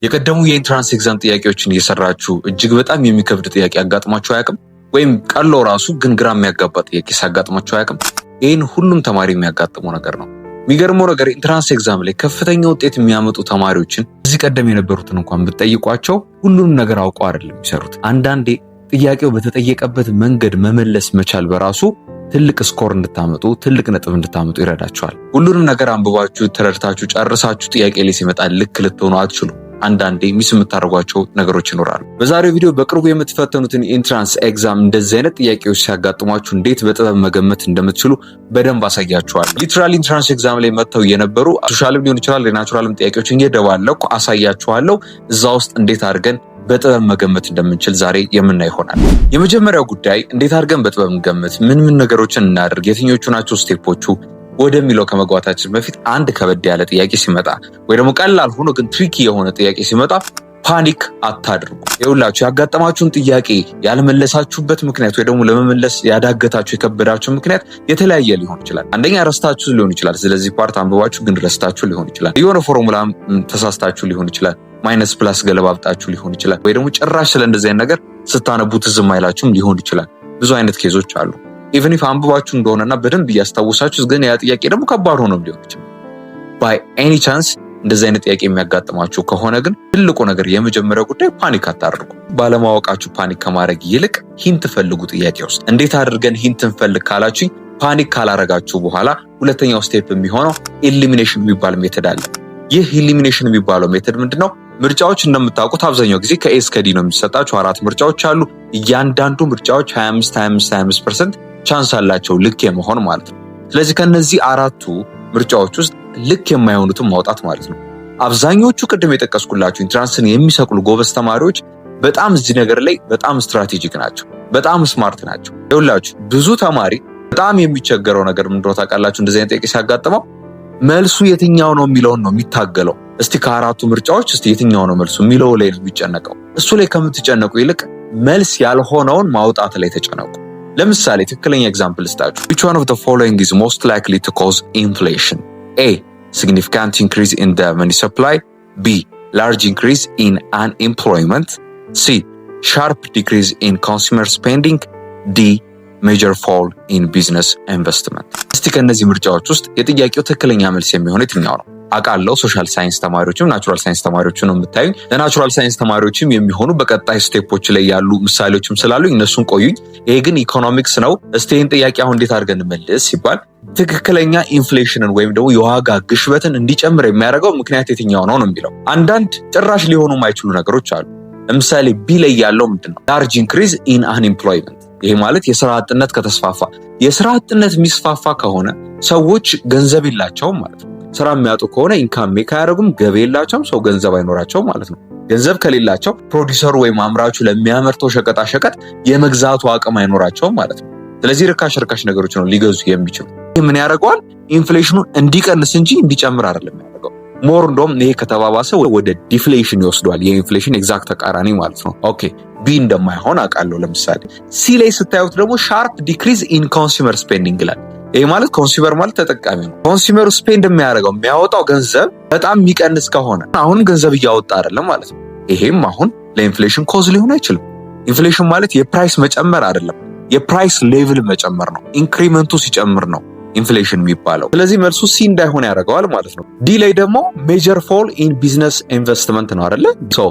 የቀደሙ የኢንትራንስ ኤግዛም ጥያቄዎችን እየሰራችሁ እጅግ በጣም የሚከብድ ጥያቄ አጋጥሟችሁ አያውቅም? ወይም ቀሎ ራሱ ግን ግራ የሚያጋባ ጥያቄ ሲያጋጥሟችሁ አያውቅም? ይህን ሁሉም ተማሪ የሚያጋጥመው ነገር ነው። የሚገርመው ነገር ኢንትራንስ ኤግዛም ላይ ከፍተኛ ውጤት የሚያመጡ ተማሪዎችን እዚህ ቀደም የነበሩትን እንኳን ብትጠይቋቸው ሁሉንም ነገር አውቀው አይደለም የሚሰሩት። አንዳንዴ ጥያቄው በተጠየቀበት መንገድ መመለስ መቻል በራሱ ትልቅ ስኮር እንድታመጡ ትልቅ ነጥብ እንድታመጡ ይረዳቸዋል። ሁሉንም ነገር አንብባችሁ ተረድታችሁ ጨርሳችሁ ጥያቄ ላይ ሲመጣ ልክ ልትሆኑ አትችሉም። አንዳንዴ ሚስ የምታደርጓቸው ነገሮች ይኖራሉ። በዛሬው ቪዲዮ በቅርቡ የምትፈተኑትን ኢንትራንስ ኤግዛም እንደዚህ አይነት ጥያቄዎች ሲያጋጥሟችሁ እንዴት በጥበብ መገመት እንደምትችሉ በደንብ አሳያችኋለሁ። ሊትራሊ ኢንትራንስ ኤግዛም ላይ መጥተው የነበሩ ሶሻልም ሊሆን ይችላል የናቹራልም ጥያቄዎች እየደባለኩ አሳያችኋለሁ። እዛ ውስጥ እንዴት አድርገን በጥበብ መገመት እንደምንችል ዛሬ የምናይ ይሆናል። የመጀመሪያው ጉዳይ እንዴት አድርገን በጥበብ እንገምት፣ ምን ነገሮችን እናደርግ፣ የትኞቹ ናቸው ስቴፖቹ ወደሚለው ከመግባታችን በፊት አንድ ከበድ ያለ ጥያቄ ሲመጣ ወይ ደግሞ ቀላል ሆኖ ግን ትሪኪ የሆነ ጥያቄ ሲመጣ ፓኒክ አታድርጉ። ይኸውላችሁ ያጋጠማችሁን ጥያቄ ያልመለሳችሁበት ምክንያት ወይ ደግሞ ለመመለስ ያዳገታችሁ የከበዳችሁ ምክንያት የተለያየ ሊሆን ይችላል። አንደኛ ረስታችሁ ሊሆን ይችላል። ስለዚህ ፓርት አንብባችሁ ግን ረስታችሁ ሊሆን ይችላል። የሆነ ፎርሙላ ተሳስታችሁ ሊሆን ይችላል። ማይነስ ፕላስ ገለባብጣችሁ ሊሆን ይችላል። ወይ ደግሞ ጭራሽ ስለ እንደዚህ አይነት ነገር ስታነቡት ዝም አይላችሁም ሊሆን ይችላል። ብዙ አይነት ኬዞች አሉ። ኢቨን ኢፍ አንብባችሁ እንደሆነና በደንብ እያስታወሳችሁ ግን ያ ጥያቄ ደግሞ ከባድ ሆኖ ሊሆን ይችላል። ባይ ኤኒ ቻንስ እንደዚህ አይነት ጥያቄ የሚያጋጥማችሁ ከሆነ ግን ትልቁ ነገር የመጀመሪያው ጉዳይ ፓኒክ አታድርጉ። ባለማወቃችሁ ፓኒክ ከማድረግ ይልቅ ሂንት ፈልጉ። ጥያቄ ውስጥ እንዴት አድርገን ሂንት እንፈልግ ካላችሁ ፓኒክ ካላረጋችሁ በኋላ ሁለተኛው ስቴፕ የሚሆነው ኤሊሚኔሽን የሚባል ሜተድ አለ። ይህ ኤሊሚኔሽን የሚባለው ሜተድ ምንድነው? ምርጫዎች እንደምታውቁት አብዛኛው ጊዜ ከኤ እስከ ዲ ነው የሚሰጣቸው። 4 ምርጫዎች አሉ። እያንዳንዱ ምርጫዎች 25% ቻንስ አላቸው ልክ የመሆን ማለት ነው። ስለዚህ ከነዚህ 4ቱ ምርጫዎች ውስጥ ልክ የማይሆኑትን ማውጣት ማለት ነው። አብዛኞቹ ቅድም የጠቀስኩላችሁ ኢንትራንስን የሚሰቅሉ ጎበዝ ተማሪዎች በጣም እዚህ ነገር ላይ በጣም ስትራቴጂክ ናቸው፣ በጣም ስማርት ናቸው። ይኸውላችሁ ብዙ ተማሪ በጣም የሚቸገረው ነገር ምንድነው ታውቃላችሁ? እንደዚህ አይነት ጥያቄ ሲያጋጥመው መልሱ የትኛው ነው የሚለውን ነው የሚታገለው። እስቲ ከ4ቱ ምርጫዎች እስቲ የትኛው ነው መልሱ የሚለው ላይ ነው የሚጨነቀው። እሱ ላይ ከምትጨነቁ ይልቅ መልስ ያልሆነውን ማውጣት ላይ ተጨነቁ። ለምሳሌ ትክክለኛ ኤግዛምፕል ልስጣችሁ። which one of the following is most likely to cause inflation? A. significant increase in the money supply. B. large increase in unemployment. C. sharp decrease in consumer spending. D. major fall in business investment. እስቲ ከነዚህ ምርጫዎች ውስጥ የጥያቄው ትክክለኛ መልስ የሚሆነው የትኛው ነው? አቃለው ሶሻል ሳይንስ ተማሪዎችም ናቹራል ሳይንስ ተማሪዎችም ነው የምታዩኝ። ለናቹራል ሳይንስ ተማሪዎችም የሚሆኑ በቀጣይ ስቴፖች ላይ ያሉ ምሳሌዎችም ስላሉ እነሱን ቆዩኝ። ይሄ ግን ኢኮኖሚክስ ነው። እስቲ ይህን ጥያቄ አሁን እንዴት አድርገን እንመልስ ሲባል ትክክለኛ ኢንፍሌሽንን ወይም ደግሞ የዋጋ ግሽበትን እንዲጨምር የሚያደርገው ምክንያት የትኛው ነው ነው የሚለው። አንዳንድ ጭራሽ ሊሆኑ የማይችሉ ነገሮች አሉ። ለምሳሌ ቢ ላይ ያለው ምንድነው? ላርጅ ኢንክሪዝ ኢን አንኤምፕሎይመንት። ይሄ ማለት የስራ አጥነት ከተስፋፋ። የስራ አጥነት የሚስፋፋ ከሆነ ሰዎች ገንዘብ የላቸውም ማለት ነው። ስራ የሚያጡ ከሆነ ኢንካም ሜክ አያደርጉም፣ ገቢ የላቸውም፣ ሰው ገንዘብ አይኖራቸውም ማለት ነው። ገንዘብ ከሌላቸው ፕሮዲሰሩ ወይም አምራቹ ለሚያመርተው ሸቀጣሸቀጥ የመግዛቱ አቅም አይኖራቸውም ማለት ነው። ስለዚህ ርካሽ ነገሮች ነው ሊገዙ የሚችሉ። ይህ ምን ያደርገዋል? ኢንፍሌሽኑን እንዲቀንስ እንጂ እንዲጨምር አይደለም ያደርገው። ሞር እንደውም ይሄ ከተባባሰ ወደ ዲፍሌሽን ይወስደዋል። የኢንፍሌሽን ኤግዛክት ተቃራኒ ማለት ነው። ኦኬ ቢ እንደማይሆን አውቃለሁ። ለምሳሌ ሲ ላይ ስታዩት ደግሞ ሻርፕ ዲክሪዝ ኢን ኮንሱመር ስፔንዲንግ ይላል። ይሄ ማለት ኮንሱመር ማለት ተጠቃሚ ነው። ኮንሱመሩ ስፔንድ የሚያወጣው ገንዘብ በጣም የሚቀንስ ከሆነ አሁን ገንዘብ እያወጣ አይደለም ማለት ነው። ይሄም አሁን ለኢንፍሌሽን ኮዝ ሊሆን አይችልም። ኢንፍሌሽን ማለት የፕራይስ መጨመር አይደለም፣ የፕራይስ ሌቭል መጨመር ነው። ኢንክሪመንቱ ሲጨምር ነው ኢንፍሌሽን የሚባለው። ስለዚህ መልሱ ሲ እንዳይሆን ያደርገዋል ማለት ነው። ዲ ላይ ደግሞ ሜጀር ፎል ኢን ቢዝነስ ኢንቨስትመንት ነው አይደለ? ሶ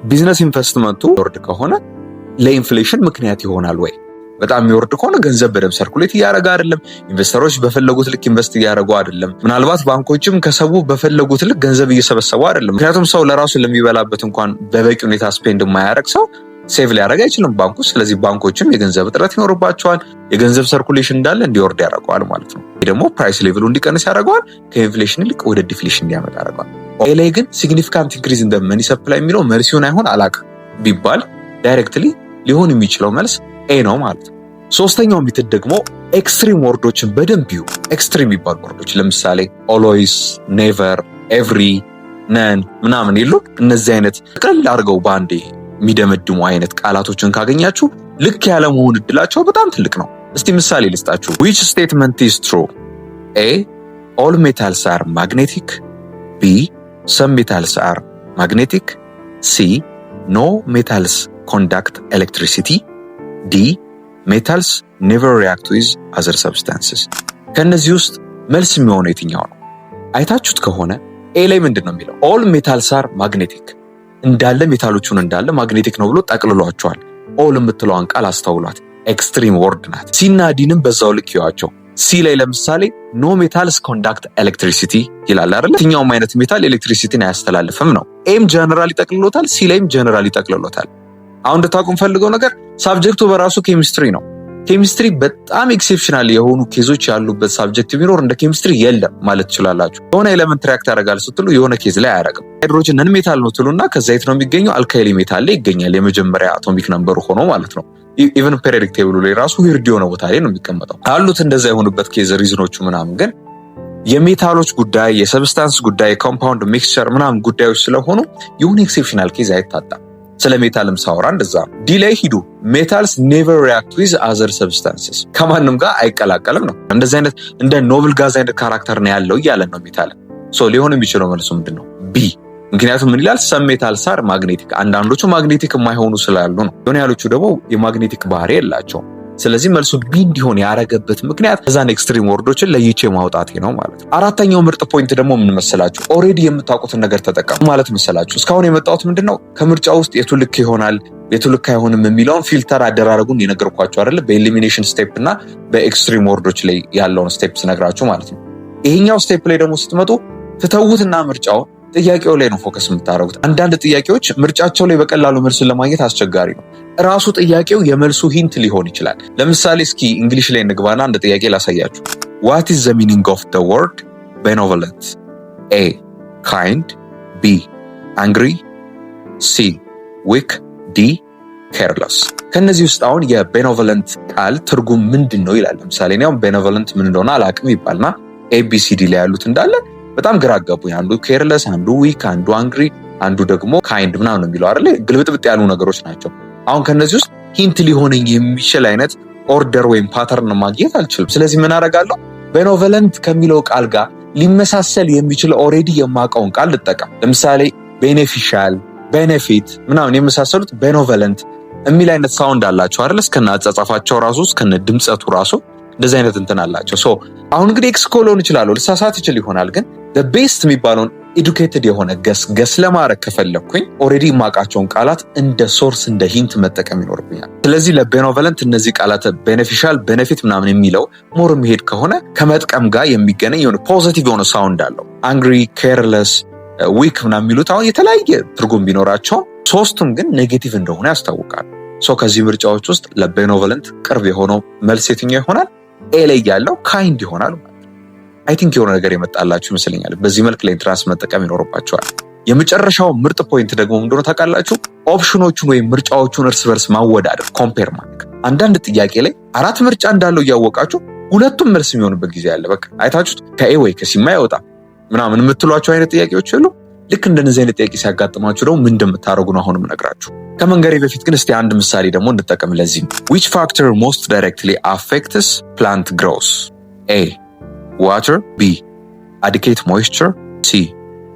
ቢዝነስ ኢንቨስትመንቱ ወርድ ከሆነ ለኢንፍሌሽን ምክንያት ይሆናል ወይ? በጣም የሚወርድ ከሆነ ገንዘብ በደንብ ሰርኩሌት እያደረገ አይደለም። ኢንቨስተሮች በፈለጉት ልክ ኢንቨስት እያደረጉ አይደለም። ምናልባት ባንኮችም ከሰው በፈለጉት ልክ ገንዘብ እየሰበሰቡ አይደለም። ምክንያቱም ሰው ለራሱ ለሚበላበት እንኳን በበቂ ሁኔታ ስፔንድ የማያደርግ ሰው ሴቭ ሊያደርግ አይችልም ባንኩ። ስለዚህ ባንኮችም የገንዘብ እጥረት ይኖርባቸዋል። የገንዘብ ሰርኩሌሽን እንዳለ እንዲወርድ ያደርገዋል ማለት ነው። ይህ ደግሞ ፕራይስ ሌቭሉ እንዲቀንስ ያደርገዋል። ከኢንፍሌሽን ይልቅ ወደ ዲፍሌሽን እንዲያመጣ ያደርገዋል። ኤ ላይ ግን ሲግኒፊካንት ኢንክሪዝ ኢን ዘ መኒ ሰፕላይ የሚለው መልስ ይሁን አይሆን አላውቅም ቢባል ዳይሬክትሊ ሊሆን የሚችለው መልስ ኤ ነው ማለት ነው። ሶስተኛው ሜተድ ደግሞ ኤክስትሪም ወርዶችን በደንብ ይዩ። ኤክስትሪም የሚባሉ ወርዶች ለምሳሌ ኦልዌይስ፣ ኔቨር፣ ኤቭሪ፣ ነን ምናምን የሉ። እነዚህ አይነት ቀለል አድርገው በአንዴ የሚደመድሙ አይነት ቃላቶችን ካገኛችሁ ልክ ያለ መሆን እድላቸው በጣም ትልቅ ነው። እስቲ ምሳሌ ልስጣችሁ። which statement is true? A. all metals are magnetic. B. some metals are magnetic, C, no metals conduct electricity, D, metals never react with other substances። ከነዚህ ውስጥ መልስ የሚሆነው የትኛው ነው? አይታችሁት ከሆነ ኤ ላይ ምንድነው የሚለው? all metals are magnetic፣ እንዳለ ሜታሎቹን እንዳለ ማግኔቲክ ነው ብሎ ጠቅልሏቸዋል። all የምትለዋን ቃል አስተውሏት፣ ኤክስትሪም ወርድ ናት። ሲ እና ዲንም በዛው ልክ ይዋቸው። ሲ ላይ ለምሳሌ no metals conduct electricity ይላል አይደል? የትኛውም አይነት ሜታል ኤሌክትሪሲቲን አያስተላልፍም ነው። ኤም ጀነራሊ ጠቅልሎታል፣ ሲ ላይም ጀነራሊ ጠቅልሎታል። አሁን እንድታውቁም ፈልገው ነገር ሳብጀክቱ በራሱ ኬሚስትሪ ነው። ኬሚስትሪ በጣም ኤክሴፕሽናል የሆኑ ኬዞች ያሉበት ሳብጀክት ቢኖር እንደ ኬሚስትሪ የለም ማለት ትችላላችሁ። የሆነ ኤሌመንት ሪአክት ያደርጋል ስትሉ የሆነ ኬዝ ላይ አያደርግም። ሃይድሮጅን ነን ሜታል ነው ትሉና ከዛ የት ነው የሚገኘው? አልካይሊ ሜታል ላይ ይገኛል፣ የመጀመሪያ አቶሚክ ነምበሩ ሆኖ ማለት ነው። ኢቨን ፔሪዮዲክ ቴብሉ ላይ ራሱ ዊርድ የሆነ ቦታ ላይ ነው የሚቀመጠው። አሉት እንደዛ የሆኑበት ኬዝ ሪዝኖቹ ምናምን። ግን የሜታሎች ጉዳይ፣ የሰብስታንስ ጉዳይ፣ ኮምፓውንድ ሚክስቸር ምናምን ጉዳዮች ስለሆኑ የሆነ ኤክሴፕሽናል ኬዝ አይታጣም። ስለ ሜታልም ሳወራ እንደዛ ነው። ዲ ላይ ሂዱ፣ ሜታልስ ኔቨር ሪአክት ዊዝ አዘር ሰብስታንስስ፣ ከማንም ጋር አይቀላቀልም ነው። እንደዚህ አይነት እንደ ኖብል ጋዝ አይነት ካራክተር ነው ያለው እያለን ነው ሜታል። ሶ ሊሆን የሚችለው መልሱ ምንድን ነው? ቢ። ምክንያቱም ምን ይላል? ሰም ሜታልስ አር ማግኔቲክ፣ አንዳንዶቹ ማግኔቲክ የማይሆኑ ስላሉ ነው። የሆነ ያሎቹ ደግሞ የማግኔቲክ ባህሪ የላቸውም። ስለዚህ መልሱ ቢ እንዲሆን ያረገበት ምክንያት እዛን ኤክስትሪም ወርዶችን ለይቼ ማውጣቴ ነው ማለት ነው። አራተኛው ምርጥ ፖይንት ደግሞ ምን መሰላችሁ? ኦሬዲ የምታውቁትን ነገር ተጠቀሙ ማለት መሰላችሁ። እስካሁን የመጣሁት ምንድነው ከምርጫ ውስጥ የቱ ልክ ይሆናል የቱ ልክ አይሆንም የሚለውን ፊልተር አደራረጉን የነገርኳችሁ አይደል? በኤሊሚኔሽን ስቴፕ እና በኤክስትሪም ወርዶች ላይ ያለውን ስቴፕ ስነግራችሁ ማለት ነው። ይሄኛው ስቴፕ ላይ ደግሞ ስትመጡ ትተውትና ምርጫው ጥያቄው ላይ ነው ፎከስ የምታደርጉት። አንዳንድ ጥያቄዎች ምርጫቸው ላይ በቀላሉ መልሱን ለማግኘት አስቸጋሪ ነው። ራሱ ጥያቄው የመልሱ ሂንት ሊሆን ይችላል። ለምሳሌ እስኪ እንግሊሽ ላይ እንግባና አንድ ጥያቄ ላሳያችሁ። What is the meaning of the word benevolent? A, kind, B, angry, C, weak, D, careless። ከነዚህ ውስጥ አሁን የቤኔቮለንት ቃል ትርጉም ምንድን ነው ይላል። ለምሳሌ እኔ አሁን ቤኔቮለንት ምን እንደሆነ አላውቅም ይባልና ABCD ላይ ያሉት እንዳለ በጣም ግራ አጋቡኝ። አንዱ ኬርለስ፣ አንዱ ዊክ፣ አንዱ አንግሪ፣ አንዱ ደግሞ ካይንድ ምናምን ነው የሚለው አይደል? ግልብጥብጥ ያሉ ነገሮች ናቸው። አሁን ከነዚህ ውስጥ ሂንት ሊሆነኝ የሚችል አይነት ኦርደር ወይም ፓተርን ማግኘት አልችልም። ስለዚህ ምን አደርጋለሁ? ቤኔቮለንት ከሚለው ቃል ጋር ሊመሳሰል የሚችል ኦሬዲ የማውቀውን ቃል ልጠቀም። ለምሳሌ ቤኔፊሻል፣ ቤኔፊት ምናምን የመሳሰሉት ቤኔቮለንት የሚል አይነት ሳውንድ አላቸው አይደል? እስከነ አጻጻፋቸው ራሱ እስከነ ድምጸቱ ራሱ እንደዚህ አይነት እንትን አላቸው። ሶ አሁን እንግዲህ ኤክስኮሎን ይችላል ልሳሳት ይችል ይሆናል። ግን the best የሚባለውን ኤዱኬትድ የሆነ ገስ ለማድረግ ከፈለኩኝ ኦሬዲ የማውቃቸውን ቃላት እንደ ሶርስ እንደ ሂንት መጠቀም ይኖርብኛል። ስለዚህ ለቤኔቮለንት እነዚህ ቃላት ቤኔፊሻል፣ ቤኔፊት ምናምን የሚለው ሞር የሚሄድ ከሆነ ከመጥቀም ጋር የሚገናኝ የሆነ ፖዚቲቭ የሆነ ሳውንድ አለው። አንግሪ፣ ኬርለስ፣ ዊክ ምናምን የሚሉት አሁን የተለያየ ትርጉም ቢኖራቸው ሶስቱም ግን ኔጌቲቭ እንደሆነ ያስታውቃል። ሶ ከዚህ ምርጫዎች ውስጥ ለቤኔቮለንት ቅርብ የሆነው መልስ የትኛው ይሆናል? ኤ ላይ ያለው ካይንድ ይሆናል ማለት ነው። አይ ቲንክ የሆነ ነገር የመጣላችሁ ይመስለኛል። በዚህ መልክ ለኢንትራንስ መጠቀም ይኖርባቸዋል። የመጨረሻው ምርጥ ፖይንት ደግሞ እንደሆነ ታውቃላችሁ፣ ኦፕሽኖቹን ወይም ምርጫዎቹን እርስ በርስ ማወዳደር፣ ኮምፔር ማድረግ። አንዳንድ ጥያቄ ላይ 4 ምርጫ እንዳለው እያወቃችሁ ሁለቱም መልስ የሚሆንበት ጊዜ አለ። በቃ አይታችሁት ከኤ ወይ ከሲማ ያወጣ ምናምን የምትሏቸው አይነት ጥያቄዎች የሉ። ልክ እንደነዚህ አይነት ጥያቄ ሲያጋጥማችሁ ደግሞ ምን እንደምታደርጉ ነው አሁንም እነግራችሁ። ከመንገሬ በፊት ግን እስቲ አንድ ምሳሌ ደግሞ እንጠቀም። ለዚህ which factor most directly affects plant growth? A, water, B, adequate moisture, C,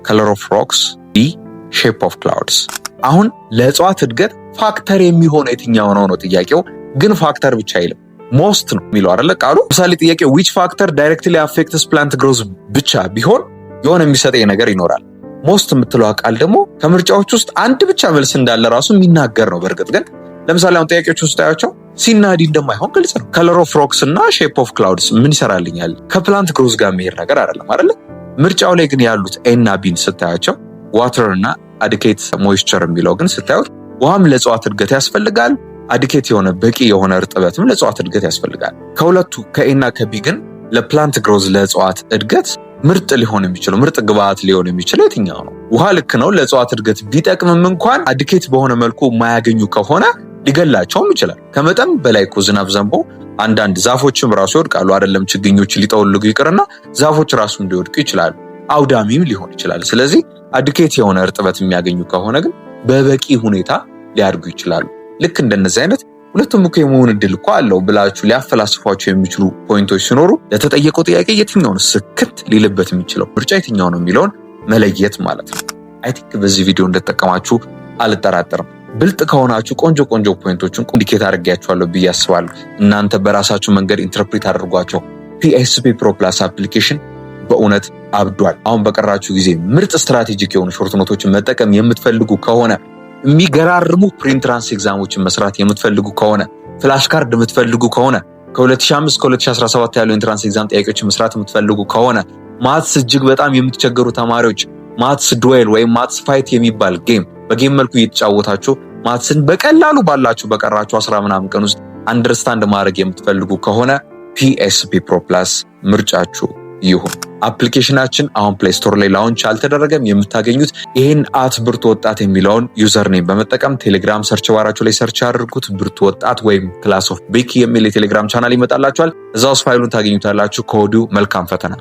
color of rocks, D, shape of clouds። አሁን ለእጽዋት እድገት ፋክተር የሚሆነው የትኛው ነው ጥያቄው። ግን ፋክተር ብቻ አይልም፣ ሞስት ነው የሚለው አይደለ ቃሉ። ምሳሌ ጥያቄው which factor directly affects plant growth ብቻ ቢሆን የሆነ የሚሰጠኝ ነገር ይኖራል። ሞስት የምትለው ቃል ደግሞ ከምርጫዎች ውስጥ አንድ ብቻ መልስ እንዳለ ራሱ የሚናገር ነው። በእርግጥ ግን ለምሳሌ አሁን ጥያቄዎች ውስጥ ታያቸው ሲና ዲ እንደማይሆን ግልጽ ነው። ከለር ኦፍ ሮክስ እና ሼፕ ኦፍ ክላውድስ ምን ይሰራልኛል? ከፕላንት ግሮዝ ጋር የሚሄድ ነገር አይደለም አይደለ? ምርጫው ላይ ግን ያሉት ኤ እና ቢን ስታያቸው ዋተር እና አዲኬት ሞይስቸር የሚለው ግን ስታዩት ውሃም ለእጽዋት እድገት ያስፈልጋል፣ አዲኬት የሆነ በቂ የሆነ እርጥበትም ለእጽዋት እድገት ያስፈልጋል። ከሁለቱ ከኤ እና ከቢ ግን ለፕላንት ግሮዝ ለእጽዋት እድገት ምርጥ ሊሆን የሚችለው ምርጥ ግብአት ሊሆን የሚችለው የትኛው ነው? ውሃ ልክ ነው ለእጽዋት እድገት ቢጠቅምም እንኳን አዲኬት በሆነ መልኩ የማያገኙ ከሆነ ሊገላቸውም ይችላል። ከመጠን በላይ እኮ ዝናብ ዘንቦ አንዳንድ ዛፎችም ራሱ ይወድቃሉ አይደለም? ችግኞች ሊጠወልጉ ይቅርና ዛፎች ራሱ እንዲወድቁ ይችላሉ። አውዳሚም ሊሆን ይችላል። ስለዚህ አዲኬት የሆነ እርጥበት የሚያገኙ ከሆነ ግን በበቂ ሁኔታ ሊያድጉ ይችላሉ። ልክ እንደነዚህ አይነት ሁለቱም እኮ የመሆን እድል እኮ አለው ብላችሁ ሊያፈላስፏቸው የሚችሉ ፖይንቶች ሲኖሩ ለተጠየቀው ጥያቄ የትኛውን ስክት ሊልበት የሚችለው ምርጫ የትኛው ነው የሚለውን መለየት ማለት ነው። አይ ቲንክ በዚህ ቪዲዮ እንደተጠቀማችሁ አልጠራጠርም። ብልጥ ከሆናችሁ ቆንጆ ፖይንቶችን ኢንዲኬት አድርጌያችኋለሁ ብዬ አስባለሁ። እናንተ በራሳችሁ መንገድ ኢንተርፕሬት አድርጓቸው። PSP Pro Plus አፕሊኬሽን በእውነት አብዷል። አሁን በቀራችሁ ጊዜ ምርጥ ስትራቴጂክ የሆኑ ሾርት ኖቶችን መጠቀም የምትፈልጉ ከሆነ፣ የሚገራርሙ ፕሪንትራንስ ኤግዛሞችን መስራት የምትፈልጉ ከሆነ፣ ፍላሽ ካርድ የምትፈልጉ ከሆነ፣ ከ2005 እስከ 2017 ያለው ኢንትራንስ ኤግዛም ጥያቄዎችን መስራት የምትፈልጉ ከሆነ፣ ማትስ እጅግ በጣም የምትቸገሩ ተማሪዎች ማትስ ዱዌል ወይም ማትስ ፋይት የሚባል ጌም በጌም መልኩ እየተጫወታችሁ ማትስን በቀላሉ ባላችሁ በቀራችሁ 10 ምናምን ቀን ውስጥ አንደርስታንድ ማድረግ የምትፈልጉ ከሆነ PSP Pro Plus ምርጫችሁ ይሁን። አፕሊኬሽናችን አሁን ፕሌይ ስቶር ላይ ላውንች አልተደረገም። የምታገኙት ይሄን @ብርቱ ወጣት የሚለውን ዩዘር ኔም በመጠቀም ቴሌግራም ሰርች ባራችሁ ላይ ሰርች አድርጉት። ብርቱ ወጣት ወይም ክላስ ኦፍ ቤኪ የሚል የቴሌግራም ቻናል ይመጣላችኋል። እዛው ፋይሉን ታገኙታላችሁ። ከወዲሁ መልካም ፈተና